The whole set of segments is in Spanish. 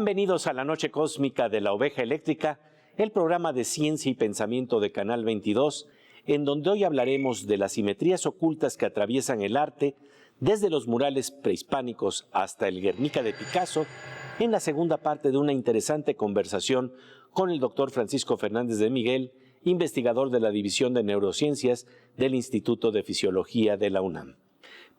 Bienvenidos a la Noche Cósmica de la Oveja Eléctrica, el programa de ciencia y pensamiento de Canal 22, en donde hoy hablaremos de las simetrías ocultas que atraviesan el arte, desde los murales prehispánicos hasta el Guernica de Picasso, en la segunda parte de una interesante conversación con el doctor Francisco Fernández de Miguel, investigador de la División de Neurociencias del Instituto de Fisiología de la UNAM.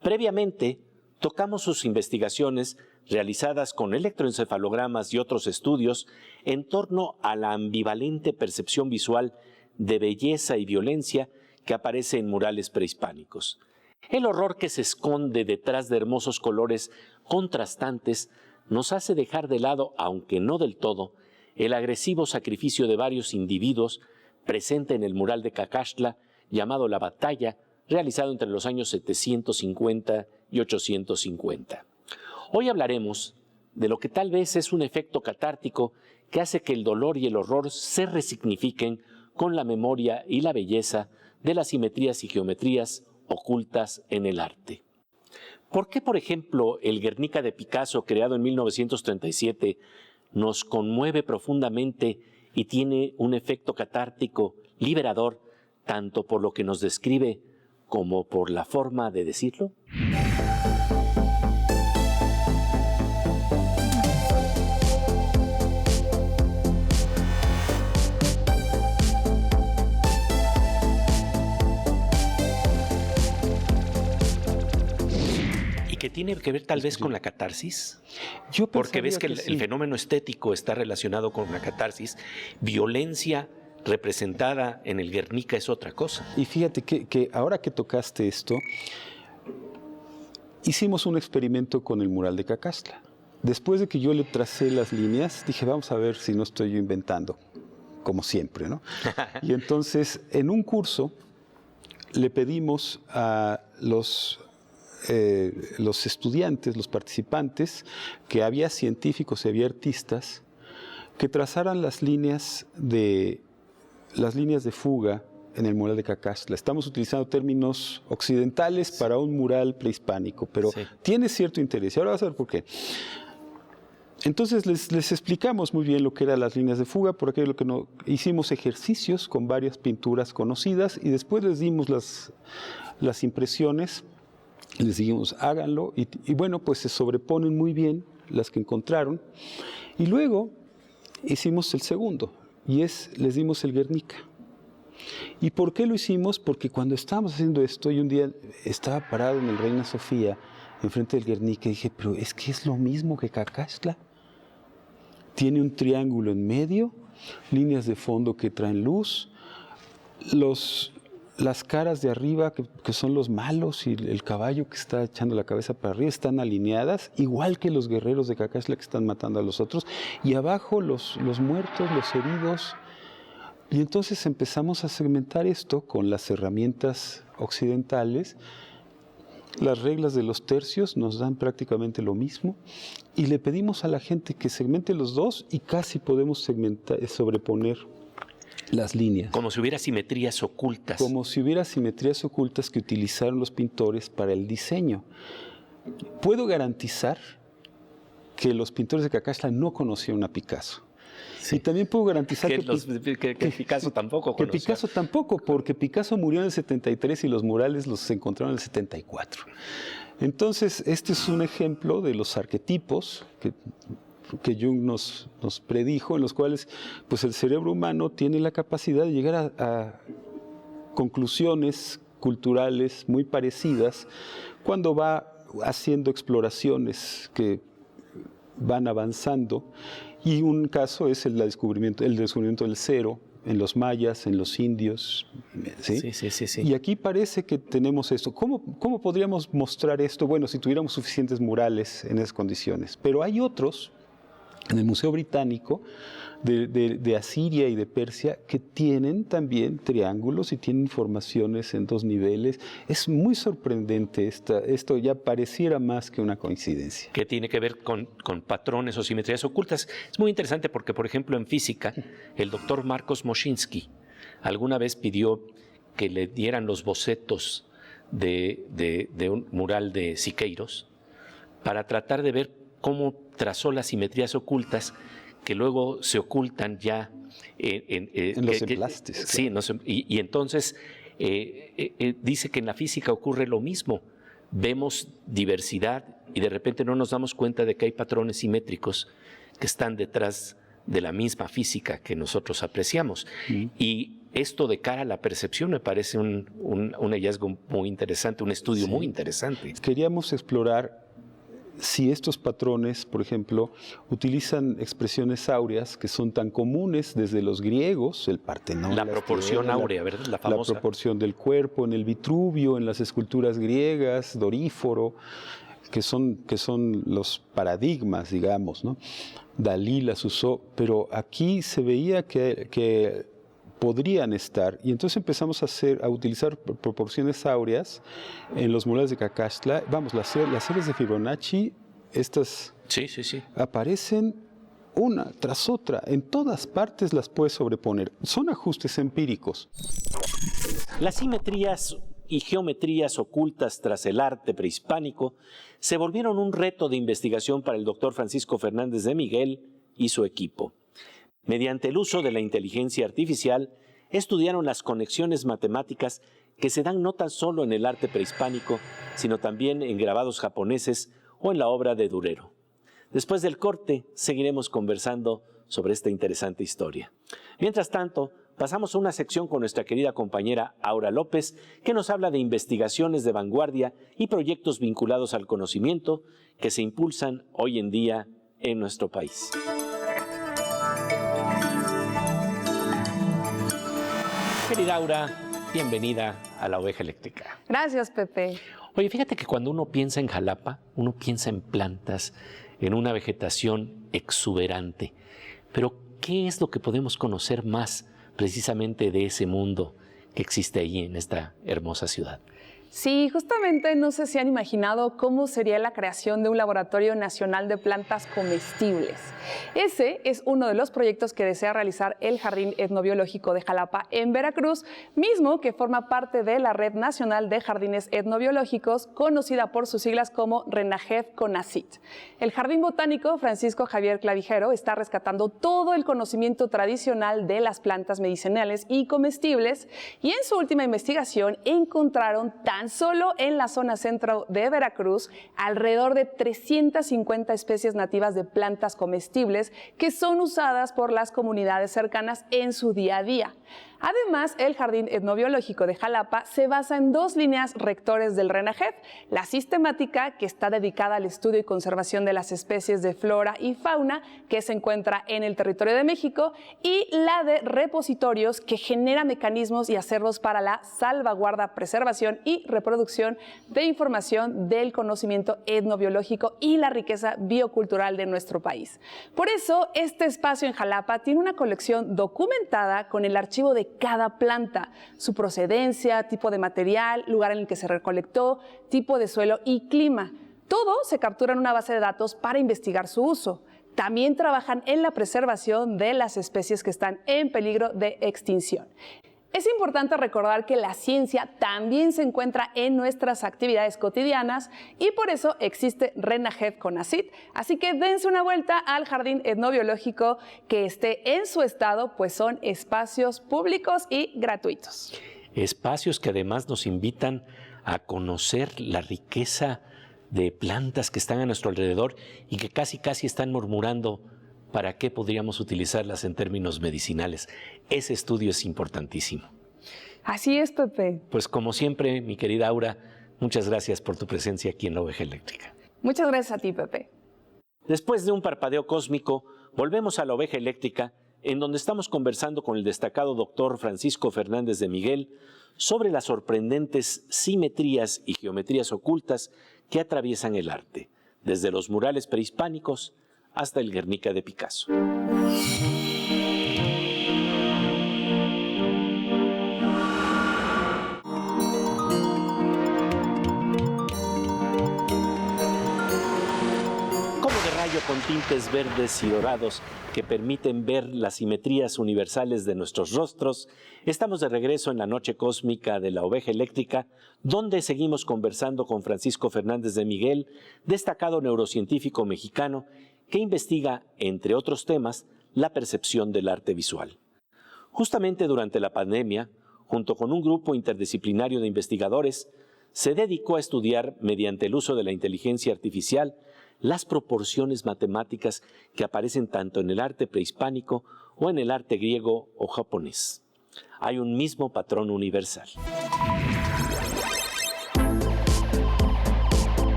Previamente, tocamos sus investigaciones realizadas con electroencefalogramas y otros estudios en torno a la ambivalente percepción visual de belleza y violencia que aparece en murales prehispánicos. El horror que se esconde detrás de hermosos colores contrastantes nos hace dejar de lado, aunque no del todo, el agresivo sacrificio de varios individuos presente en el mural de Cacaxtla llamado La Batalla, realizado entre los años 750 y 850. Hoy hablaremos de lo que tal vez es un efecto catártico que hace que el dolor y el horror se resignifiquen con la memoria y la belleza de las simetrías y geometrías ocultas en el arte. ¿Por qué, por ejemplo, el Guernica de Picasso, creado en 1937, nos conmueve profundamente y tiene un efecto catártico liberador, tanto por lo que nos describe como por la forma de decirlo? ¿Que tiene que ver tal vez con la catarsis? Porque ves que el fenómeno estético está relacionado con la catarsis. Violencia representada en el Guernica es otra cosa. Y fíjate que ahora que tocaste esto, hicimos un experimento con el mural de Cacaxtla. Después de que yo le tracé las líneas, dije, vamos a ver si no estoy yo inventando, como siempre, ¿no? Y entonces, en un curso, le pedimos a los estudiantes, los participantes, que había científicos y había artistas, que trazaran las líneas de fuga en el mural de Cacaxtla. Estamos utilizando términos occidentales para un mural prehispánico, pero tiene cierto interés. Y ahora vas a ver por qué. Entonces les explicamos muy bien lo que eran las líneas de fuga, por aquello que no, hicimos ejercicios con varias pinturas conocidas y después les dimos las impresiones. Les dijimos, háganlo, y bueno, pues se sobreponen muy bien las que encontraron. Y luego hicimos el segundo, y les dimos el Guernica. ¿Y por qué lo hicimos? Porque cuando estábamos haciendo esto, y un día estaba parado en el Reina Sofía, enfrente del Guernica, y dije, pero es que es lo mismo que Cacaxtla. Tiene un triángulo en medio, líneas de fondo que traen luz, las caras de arriba, que son los malos, y el caballo que está echando la cabeza para arriba, están alineadas, igual que los guerreros de Cacaxtla que están matando a los otros, y abajo los muertos, los heridos. Y entonces empezamos a segmentar esto con las herramientas occidentales. Las reglas de los tercios nos dan prácticamente lo mismo, y le pedimos a la gente que segmente los dos, y casi podemos sobreponer las líneas. Como si hubiera simetrías ocultas. Como si hubiera simetrías ocultas que utilizaron los pintores para el diseño. Puedo garantizar que los pintores de Cacaxtla no conocieron a Picasso. Sí. Y también puedo garantizar que Picasso tampoco conoció. Que Picasso tampoco, porque Picasso murió en el 73 y los murales los encontraron en el 74. Entonces, este es un ejemplo de los arquetipos que Jung nos predijo, en los cuales pues, el cerebro humano tiene la capacidad de llegar a conclusiones culturales muy parecidas cuando va haciendo exploraciones que van avanzando. Y un caso es el descubrimiento del cero en los mayas, en los indios. ¿Sí? Y aquí parece que tenemos esto. ¿Cómo podríamos mostrar esto? Bueno, si tuviéramos suficientes murales en esas condiciones. Pero hay otros en el Museo Británico de Asiria y de Persia que tienen también triángulos y tienen formaciones en dos niveles. Es muy sorprendente esto ya pareciera más que una coincidencia. Que tiene que ver con patrones o simetrías ocultas. Es muy interesante porque, por ejemplo, en física, el doctor Marcos Moschinsky alguna vez pidió que le dieran los bocetos de un mural de Siqueiros para tratar de ver cómo trazó las simetrías ocultas que luego se ocultan ya en los emplastes. Sí, y entonces dice que en la física ocurre lo mismo. Vemos diversidad y de repente no nos damos cuenta de que hay patrones simétricos que están detrás de la misma física que nosotros apreciamos. Y esto de cara a la percepción me parece un hallazgo muy interesante, un estudio muy interesante. Queríamos explorar si estos patrones, por ejemplo, utilizan expresiones áureas que son tan comunes desde los griegos, el Partenón, la proporción áurea, ¿verdad? La famosa. La proporción del cuerpo en el Vitruvio, en las esculturas griegas, Doríforo, que son los paradigmas, digamos, ¿no? Dalí las usó, pero aquí se veía que podrían estar, y entonces empezamos a utilizar proporciones áureas en los murales de Cacaxtla. Vamos, las series de Fibonacci, estas sí. aparecen una tras otra, en todas partes las puedes sobreponer, son ajustes empíricos. Las simetrías y geometrías ocultas tras el arte prehispánico se volvieron un reto de investigación para el doctor Francisco Fernández de Miguel y su equipo. Mediante el uso de la inteligencia artificial, estudiaron las conexiones matemáticas que se dan no tan solo en el arte prehispánico, sino también en grabados japoneses o en la obra de Durero. Después del corte, seguiremos conversando sobre esta interesante historia. Mientras tanto, pasamos a una sección con nuestra querida compañera Aura López, que nos habla de investigaciones de vanguardia y proyectos vinculados al conocimiento que se impulsan hoy en día en nuestro país. Querida Aura, bienvenida a La Oveja Eléctrica. Gracias, Pepe. Oye, fíjate que cuando uno piensa en Jalapa, uno piensa en plantas, en una vegetación exuberante. Pero, ¿qué es lo que podemos conocer más precisamente de ese mundo que existe allí en esta hermosa ciudad? Sí, justamente no sé si han imaginado cómo sería la creación de un laboratorio nacional de plantas comestibles. Ese es uno de los proyectos que desea realizar el Jardín Etnobiológico de Jalapa en Veracruz, mismo que forma parte de la Red Nacional de Jardines Etnobiológicos, conocida por sus siglas como RENAJEV-CONACYT. El Jardín Botánico Francisco Javier Clavijero está rescatando todo el conocimiento tradicional de las plantas medicinales y comestibles, y en su última investigación encontraron tan solo en la zona centro de Veracruz alrededor de 350 especies nativas de plantas comestibles que son usadas por las comunidades cercanas en su día a día. Además, el Jardín Etnobiológico de Jalapa se basa en dos líneas rectores del RENAJEV: la sistemática, que está dedicada al estudio y conservación de las especies de flora y fauna que se encuentra en el territorio de México, y la de repositorios, que genera mecanismos y acervos para la salvaguarda, preservación y reproducción de información del conocimiento etnobiológico y la riqueza biocultural de nuestro país. Por eso, este espacio en Jalapa tiene una colección documentada con el archivo de cada planta, su procedencia, tipo de material, lugar en el que se recolectó, tipo de suelo y clima. Todo se captura en una base de datos para investigar su uso. También trabajan en la preservación de las especies que están en peligro de extinción. Es importante recordar que la ciencia también se encuentra en nuestras actividades cotidianas y por eso existe RENAJEV-CONACYT. Así que dense una vuelta al Jardín Etnobiológico que esté en su estado, pues son espacios públicos y gratuitos. Espacios que además nos invitan a conocer la riqueza de plantas que están a nuestro alrededor y que casi están murmurando ¿para qué podríamos utilizarlas en términos medicinales? Ese estudio es importantísimo. Así es, Pepe. Pues como siempre, mi querida Aura, muchas gracias por tu presencia aquí en La Oveja Eléctrica. Muchas gracias a ti, Pepe. Después de un parpadeo cósmico, volvemos a La Oveja Eléctrica, en donde estamos conversando con el destacado doctor Francisco Fernández de Miguel sobre las sorprendentes simetrías y geometrías ocultas que atraviesan el arte, desde los murales prehispánicos hasta el Guernica de Picasso. Como de rayo con tinta tintes verdes y dorados que permiten ver las simetrías universales de nuestros rostros, estamos de regreso en la noche cósmica de la oveja eléctrica, donde seguimos conversando con Francisco Fernández de Miguel, destacado neurocientífico mexicano que investiga, entre otros temas, la percepción del arte visual. Justamente durante la pandemia, junto con un grupo interdisciplinario de investigadores, se dedicó a estudiar, mediante el uso de la inteligencia artificial, las proporciones matemáticas que aparecen tanto en el arte prehispánico o en el arte griego o japonés. Hay un mismo patrón universal.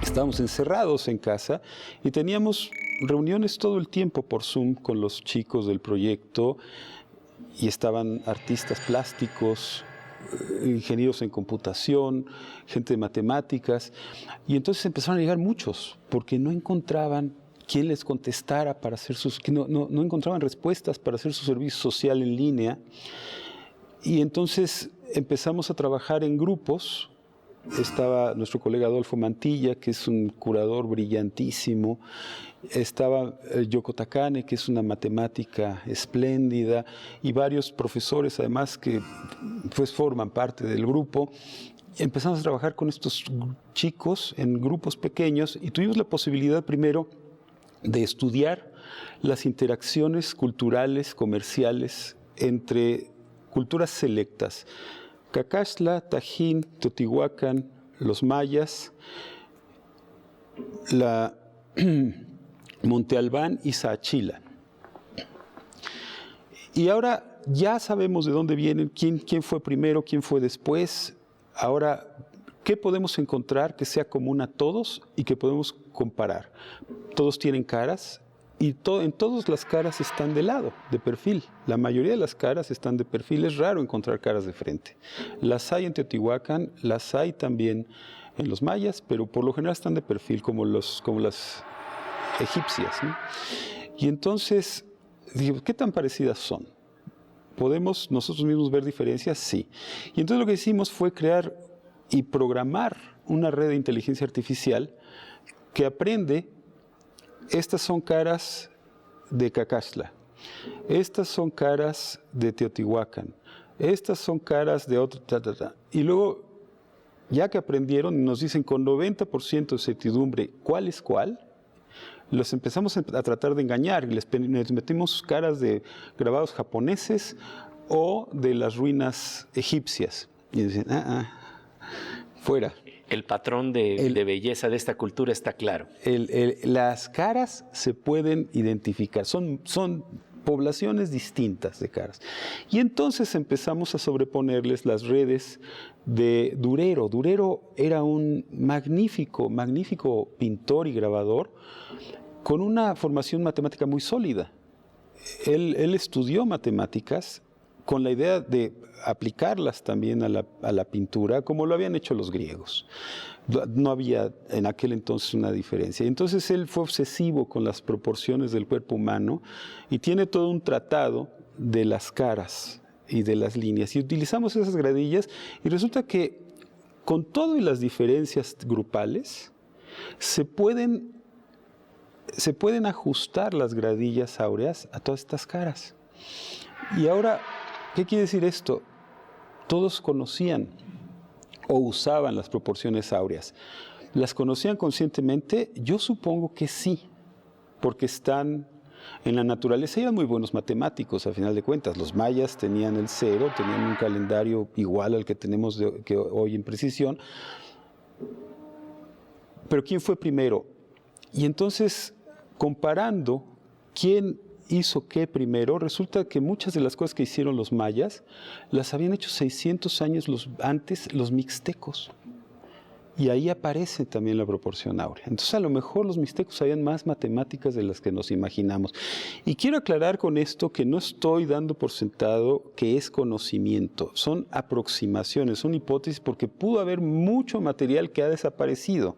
Estábamos encerrados en casa y teníamos reuniones todo el tiempo por Zoom con los chicos del proyecto y estaban artistas plásticos, ingenieros en computación, gente de matemáticas, y entonces empezaron a llegar muchos porque no encontraban quién les contestara para hacer no encontraban respuestas para hacer su servicio social en línea, y entonces empezamos a trabajar en grupos. Estaba nuestro colega Adolfo Mantilla, que es un curador brillantísimo. Estaba Yoko Takane, que es una matemática espléndida, y varios profesores además que pues forman parte del grupo. Empezamos a trabajar con estos chicos en grupos pequeños y tuvimos la posibilidad primero de estudiar las interacciones culturales, comerciales entre culturas selectas. Cacaxtla, Tajín, Teotihuacán, los mayas, Monte Albán y Saachila. Y ahora ya sabemos de dónde vienen, quién fue primero, quién fue después. Ahora, ¿qué podemos encontrar que sea común a todos y que podemos comparar? Todos tienen caras. Y en todas las caras están de lado, de perfil. La mayoría de las caras están de perfil. Es raro encontrar caras de frente. Las hay en Teotihuacán, las hay también en los mayas, pero por lo general están de perfil, como las egipcias, ¿no? Y entonces, digo, ¿qué tan parecidas son? ¿Podemos nosotros mismos ver diferencias? Sí. Y entonces lo que hicimos fue crear y programar una red de inteligencia artificial que aprende. Estas son caras de Cacaxtla, estas son caras de Teotihuacán, estas son caras de otro, Y luego, ya que aprendieron, nos dicen con 90% de certidumbre cuál es cuál, los empezamos a tratar de engañar y les metimos caras de grabados japoneses o de las ruinas egipcias. Y dicen, fuera. El patrón de belleza de esta cultura está claro. Las caras se pueden identificar, son poblaciones distintas de caras. Y entonces empezamos a sobreponerles las redes de Durero. Durero era un magnífico pintor y grabador con una formación matemática muy sólida. Él estudió matemáticas con la idea de aplicarlas también a la pintura, como lo habían hecho los griegos. No había en aquel entonces una diferencia. Entonces él fue obsesivo con las proporciones del cuerpo humano y tiene todo un tratado de las caras y de las líneas. Y utilizamos esas gradillas y resulta que con todo y las diferencias grupales se pueden ajustar las gradillas áureas a todas estas caras. Y ahora, ¿qué quiere decir esto? Todos conocían o usaban las proporciones áureas. ¿Las conocían conscientemente? Yo supongo que sí, porque están en la naturaleza y eran muy buenos matemáticos, a final de cuentas. Los mayas tenían el 0, tenían un calendario igual al que tenemos que hoy en precisión. Pero ¿quién fue primero? Y entonces, comparando quién hizo qué primero, resulta que muchas de las cosas que hicieron los mayas las habían hecho 600 años antes los mixtecos. Y ahí aparece también la proporción áurea. Entonces, a lo mejor los mixtecos sabían más matemáticas de las que nos imaginamos. Y quiero aclarar con esto que no estoy dando por sentado que es conocimiento. Son aproximaciones, son hipótesis, porque pudo haber mucho material que ha desaparecido,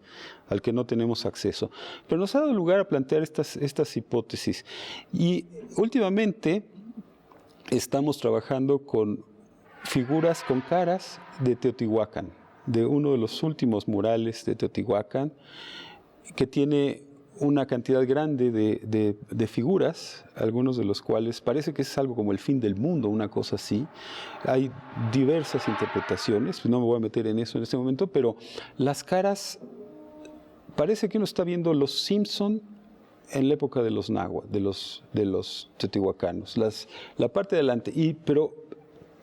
al que no tenemos acceso. Pero nos ha dado lugar a plantear estas hipótesis. Y últimamente estamos trabajando con figuras con caras de Teotihuacán, de uno de los últimos murales de Teotihuacán, que tiene una cantidad grande de figuras, algunos de los cuales parece que es algo como el fin del mundo, una cosa así. Hay diversas interpretaciones, no me voy a meter en eso en este momento, pero las caras, parece que uno está viendo los Simpson en la época de los náhuatl, de los teotihuacanos, la parte de adelante, pero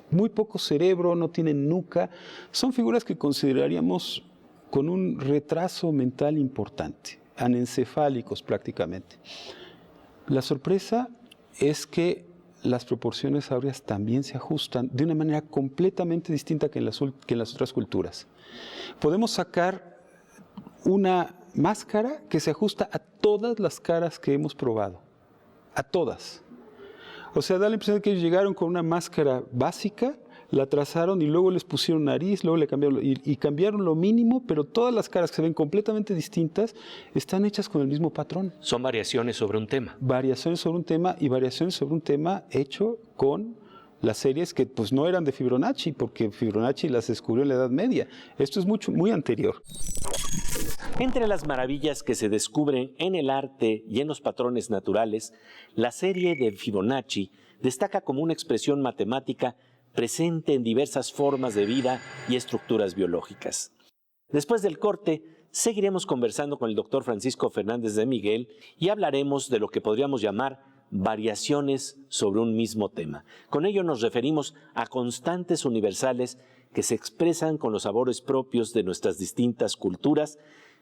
muy poco cerebro, no tienen nuca, son figuras que consideraríamos con un retraso mental importante, anencefálicos prácticamente. La sorpresa es que las proporciones áureas también se ajustan de una manera completamente distinta que en las otras culturas. Podemos sacar una máscara que se ajusta a todas las caras que hemos probado, a todas. O sea, da la impresión de que ellos llegaron con una máscara básica, la trazaron y luego les pusieron nariz, luego le cambiaron y cambiaron lo mínimo, pero todas las caras que se ven completamente distintas están hechas con el mismo patrón. Son variaciones sobre un tema. Variaciones sobre un tema y variaciones sobre un tema hecho con las series que pues no eran de Fibonacci, porque Fibonacci las descubrió en la Edad Media. Esto es muy anterior. Entre las maravillas que se descubren en el arte y en los patrones naturales, la serie de Fibonacci destaca como una expresión matemática presente en diversas formas de vida y estructuras biológicas. Después del corte, seguiremos conversando con el doctor Francisco Fernández de Miguel y hablaremos de lo que podríamos llamar variaciones sobre un mismo tema. Con ello nos referimos a constantes universales que se expresan con los sabores propios de nuestras distintas culturas,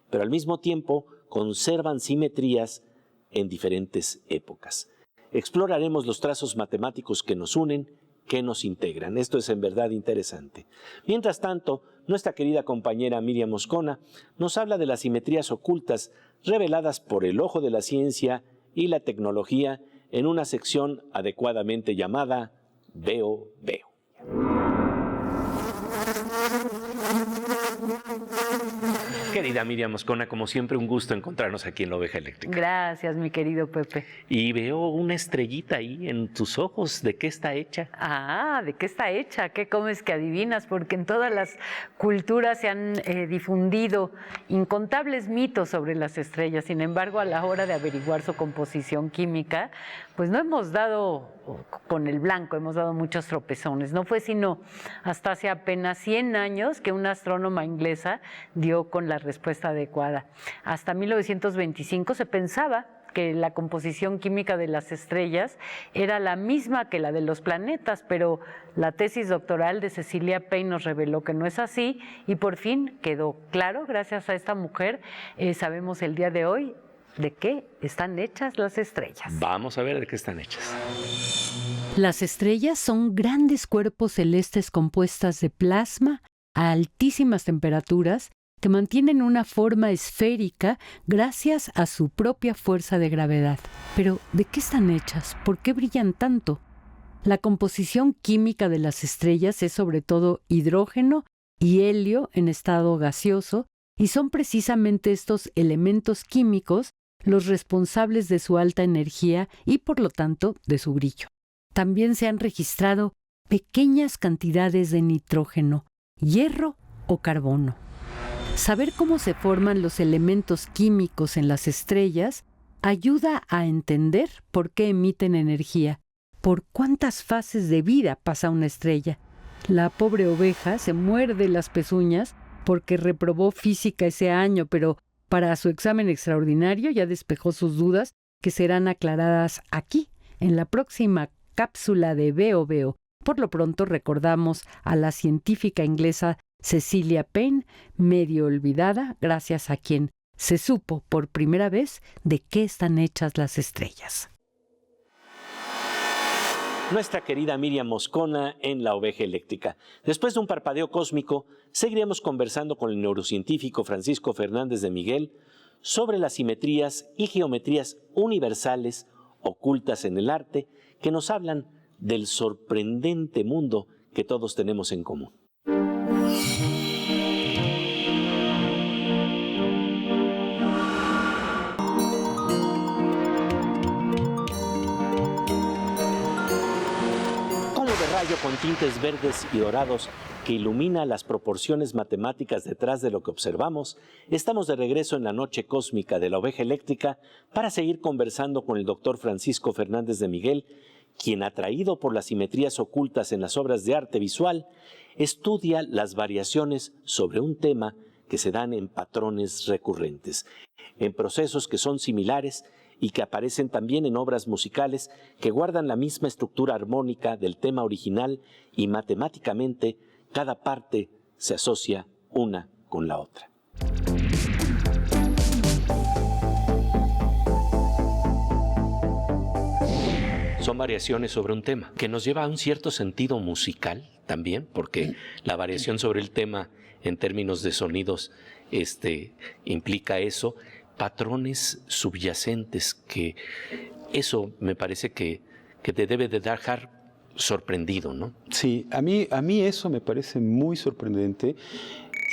pero al mismo tiempo conservan simetrías en diferentes épocas. Exploraremos los trazos matemáticos que nos unen, que nos integran. Esto es en verdad interesante. Mientras tanto, nuestra querida compañera Miriam Moscona nos habla de las simetrías ocultas reveladas por el ojo de la ciencia y la tecnología en una sección adecuadamente llamada Veo. Querida Miriam Moscona, como siempre, un gusto encontrarnos aquí en La Oveja Eléctrica. Gracias, mi querido Pepe. Y veo una estrellita ahí en tus ojos. ¿De qué está hecha? Ah, ¿de qué está hecha? ¿Qué comes que adivinas? Porque en todas las culturas se han difundido incontables mitos sobre las estrellas. Sin embargo, a la hora de averiguar su composición química, pues no hemos dado con el blanco, hemos dado muchos tropezones. No fue sino hasta hace apenas 100 años que una astrónoma inglesa dio con la respuesta adecuada. Hasta 1925 se pensaba que la composición química de las estrellas era la misma que la de los planetas, pero la tesis doctoral de Cecilia Payne nos reveló que no es así y por fin quedó claro, gracias a esta mujer, sabemos el día de hoy de qué están hechas las estrellas. Vamos a ver de qué están hechas. Las estrellas son grandes cuerpos celestes compuestas de plasma a altísimas temperaturas que mantienen una forma esférica gracias a su propia fuerza de gravedad. Pero, ¿de qué están hechas? ¿Por qué brillan tanto? La composición química de las estrellas es sobre todo hidrógeno y helio en estado gaseoso, y son precisamente estos elementos químicos los responsables de su alta energía y, por lo tanto, de su brillo. También se han registrado pequeñas cantidades de nitrógeno, hierro o carbono. Saber cómo se forman los elementos químicos en las estrellas ayuda a entender por qué emiten energía, por cuántas fases de vida pasa una estrella. La pobre oveja se muerde las pezuñas porque reprobó física ese año, pero para su examen extraordinario ya despejó sus dudas que serán aclaradas aquí, en la próxima cápsula de Veo. Por lo pronto recordamos a la científica inglesa Cecilia Payne, medio olvidada, gracias a quien se supo por primera vez de qué están hechas las estrellas. Nuestra querida Miriam Moscona en La Oveja Eléctrica. Después de un parpadeo cósmico, seguiremos conversando con el neurocientífico Francisco Fernández de Miguel sobre las simetrías y geometrías universales ocultas en el arte que nos hablan del sorprendente mundo que todos tenemos en común. Con tintes verdes y dorados que ilumina las proporciones matemáticas detrás de lo que observamos, estamos de regreso en la noche cósmica de la oveja eléctrica para seguir conversando con el doctor Francisco Fernández de Miguel, quien, atraído por las simetrías ocultas en las obras de arte visual, estudia las variaciones sobre un tema que se dan en patrones recurrentes, en procesos que son similares y que aparecen también en obras musicales que guardan la misma estructura armónica del tema original y matemáticamente cada parte se asocia una con la otra. Son variaciones sobre un tema, que nos lleva a un cierto sentido musical también, porque la variación sobre el tema en términos de sonidos implica eso, patrones subyacentes, que eso me parece que te debe de dejar sorprendido, ¿no? Sí, a mí eso me parece muy sorprendente,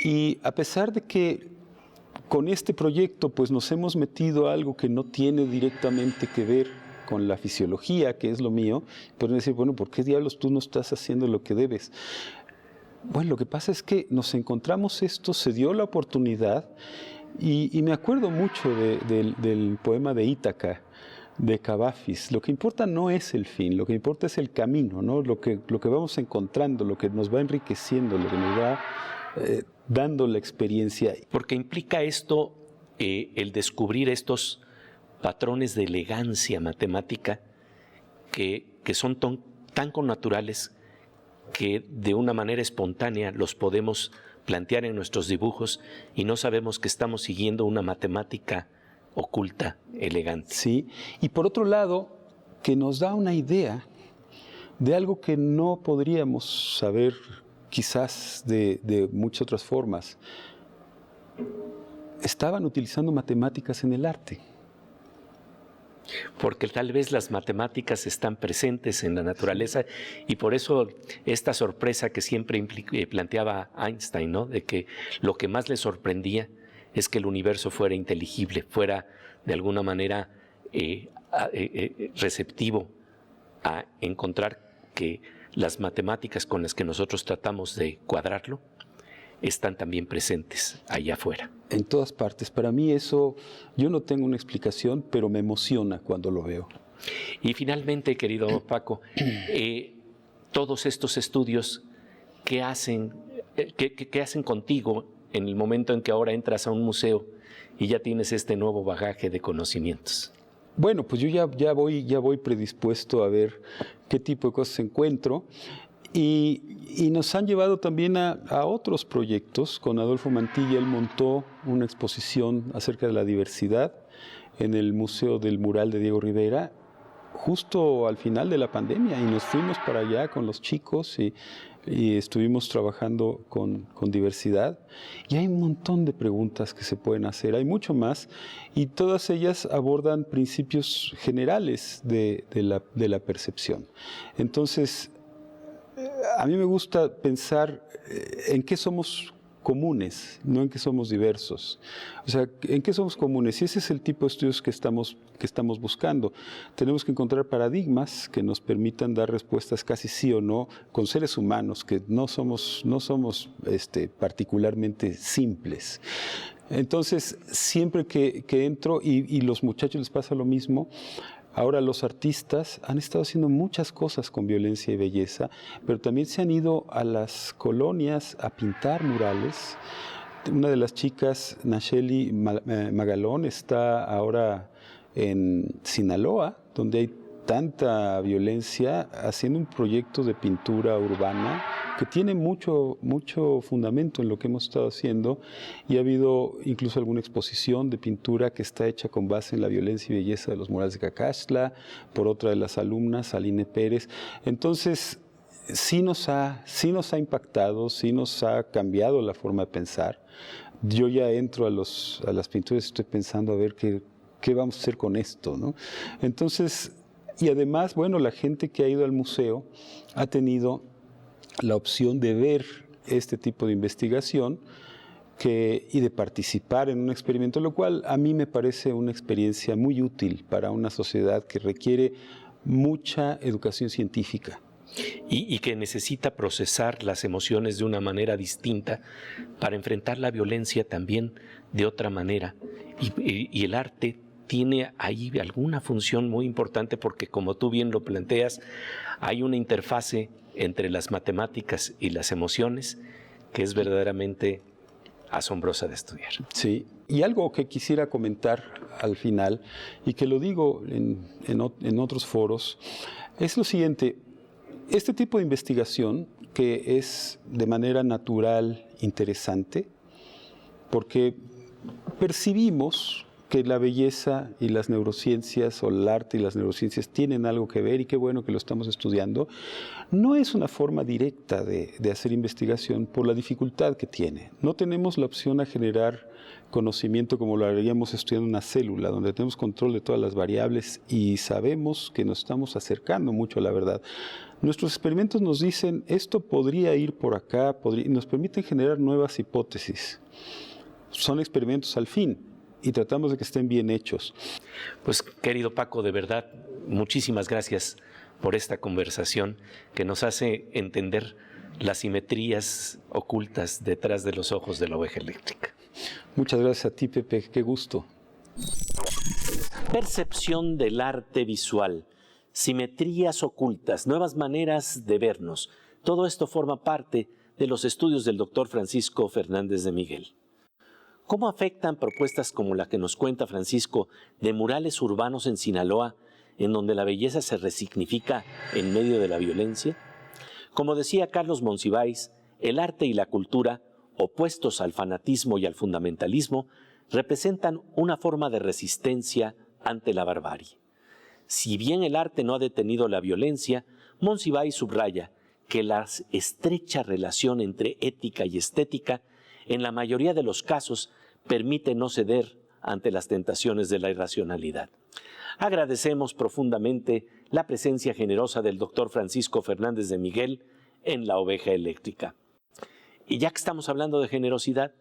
y a pesar de que con este proyecto pues nos hemos metido a algo que no tiene directamente que ver con la fisiología, que es lo mío, pueden decir, bueno, ¿por qué diablos tú no estás haciendo lo que debes? Bueno, lo que pasa es que nos encontramos esto, se dio la oportunidad, y me acuerdo mucho del poema de Ítaca, de Cavafis. Lo que importa no es el fin, lo que importa es el camino, ¿no? Lo que vamos encontrando, lo que nos va enriqueciendo, lo que nos va dando la experiencia. Porque implica esto, el descubrir estos patrones de elegancia matemática que son tan connaturales que de una manera espontánea los podemos plantear en nuestros dibujos y no sabemos que estamos siguiendo una matemática oculta, elegante. Sí, y por otro lado, que nos da una idea de algo que no podríamos saber quizás de muchas otras formas. Estaban utilizando matemáticas en el arte. Porque tal vez las matemáticas están presentes en la naturaleza y por eso esta sorpresa que siempre planteaba Einstein, ¿no? De que lo que más le sorprendía es que el universo fuera inteligible, fuera de alguna manera receptivo a encontrar que las matemáticas con las que nosotros tratamos de cuadrarlo están también presentes allá afuera. En todas partes. Para mí eso, yo no tengo una explicación, pero me emociona cuando lo veo. Y finalmente, querido Paco, todos estos estudios, ¿qué hacen contigo en el momento en que ahora entras a un museo y ya tienes este nuevo bagaje de conocimientos? Bueno, pues yo ya voy predispuesto a ver qué tipo de cosas encuentro. Y nos han llevado también a otros proyectos. Con Adolfo Mantilla, él montó una exposición acerca de la diversidad en el Museo del Mural de Diego Rivera, justo al final de la pandemia, y nos fuimos para allá con los chicos y estuvimos trabajando con diversidad. Y hay un montón de preguntas que se pueden hacer, hay mucho más, y todas ellas abordan principios generales de la percepción. Entonces, a mí me gusta pensar en qué somos comunes, no en qué somos diversos. O sea, en qué somos comunes. Y ese es el tipo de estudios que estamos buscando. Tenemos que encontrar paradigmas que nos permitan dar respuestas casi sí o no con seres humanos, que no somos particularmente simples. Entonces, siempre que entro, y los muchachos les pasa lo mismo. Ahora los artistas han estado haciendo muchas cosas con violencia y belleza, pero también se han ido a las colonias a pintar murales. Una de las chicas, Nacheli Magalón, está ahora en Sinaloa, donde hay tanta violencia, haciendo un proyecto de pintura urbana que tiene mucho fundamento en lo que hemos estado haciendo, y ha habido incluso alguna exposición de pintura que está hecha con base en la violencia y belleza de los murales de Cacaxtla, por otra de las alumnas, Aline Pérez. Entonces, sí nos ha impactado, sí nos ha cambiado la forma de pensar. Yo ya entro a las pinturas y estoy pensando a ver qué vamos a hacer con esto, ¿no? Entonces, y además, bueno, la gente que ha ido al museo ha tenido la opción de ver este tipo de investigación y de participar en un experimento, lo cual a mí me parece una experiencia muy útil para una sociedad que requiere mucha educación científica. y que necesita procesar las emociones de una manera distinta para enfrentar la violencia también de otra manera. Y el arte tiene ahí alguna función muy importante porque, como tú bien lo planteas, hay una interfase entre las matemáticas y las emociones que es verdaderamente asombrosa de estudiar. Sí, y algo que quisiera comentar al final, y que lo digo en otros foros, es lo siguiente. Este tipo de investigación, que es de manera natural interesante, porque percibimos que la belleza y las neurociencias, o el arte y las neurociencias, tienen algo que ver, y qué bueno que lo estamos estudiando, no es una forma directa de hacer investigación por la dificultad que tiene. No tenemos la opción a generar conocimiento como lo haríamos estudiando una célula, donde tenemos control de todas las variables y sabemos que nos estamos acercando mucho a la verdad. Nuestros experimentos nos dicen, esto podría ir por acá, y nos permiten generar nuevas hipótesis. Son experimentos al fin, y tratamos de que estén bien hechos. Pues, querido Paco, de verdad, muchísimas gracias por esta conversación que nos hace entender las simetrías ocultas detrás de los ojos de la oveja eléctrica. Muchas gracias a ti, Pepe, qué gusto. Percepción del arte visual, simetrías ocultas, nuevas maneras de vernos. Todo esto forma parte de los estudios del doctor Francisco Fernández de Miguel. ¿Cómo afectan propuestas como la que nos cuenta Francisco de murales urbanos en Sinaloa, en donde la belleza se resignifica en medio de la violencia? Como decía Carlos Monsiváis, el arte y la cultura, opuestos al fanatismo y al fundamentalismo, representan una forma de resistencia ante la barbarie. Si bien el arte no ha detenido la violencia, Monsiváis subraya que la estrecha relación entre ética y estética en la mayoría de los casos permite no ceder ante las tentaciones de la irracionalidad. Agradecemos profundamente la presencia generosa del doctor Francisco Fernández de Miguel en La Oveja Eléctrica. Y ya que estamos hablando de generosidad,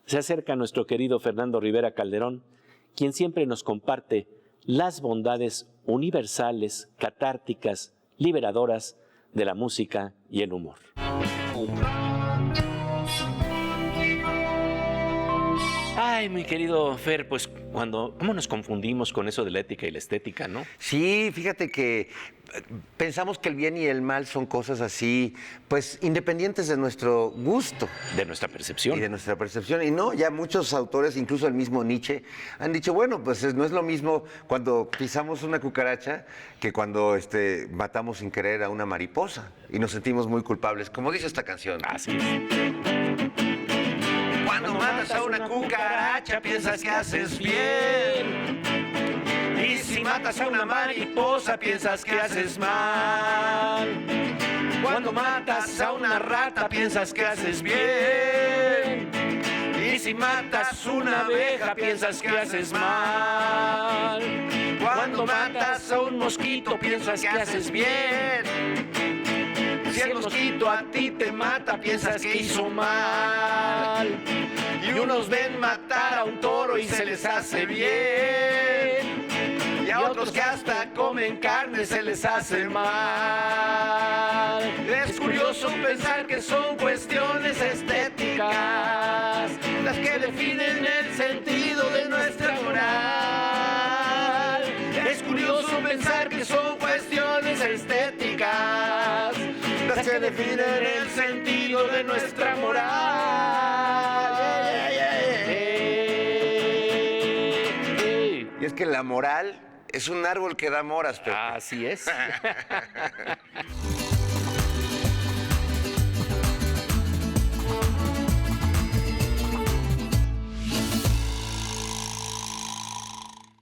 se acerca nuestro querido Fernando Rivera Calderón, quien siempre nos comparte las bondades universales, catárticas, liberadoras de la música y el humor. Ay, mi querido Fer, pues ¿cómo nos confundimos con eso de la ética y la estética, no? Sí, fíjate que pensamos que el bien y el mal son cosas así, pues independientes de nuestro gusto. De nuestra percepción. Y de nuestra percepción. Y no, ya muchos autores, incluso el mismo Nietzsche, han dicho, bueno, pues no es lo mismo cuando pisamos una cucaracha que cuando matamos sin querer a una mariposa y nos sentimos muy culpables, como dice esta canción. Así es. Cuando matas a una cucaracha piensas que haces bien. Y si matas a una mariposa piensas que haces mal. Cuando matas a una rata piensas que haces bien. Y si matas una abeja piensas que haces mal. Cuando matas a un mosquito piensas que haces bien. Si el mosquito a ti te mata, piensas que hizo mal. Y unos ven matar a un toro y se les hace bien. Y a otros que hasta comen carne se les hace mal. Es curioso pensar que son cuestiones estéticas las que definen el sentido de nuestra moral. Es curioso pensar que son cuestiones estéticas las que definen el sentido de nuestra moral. Y es que la moral es un árbol que da moras, Pepe. Así es.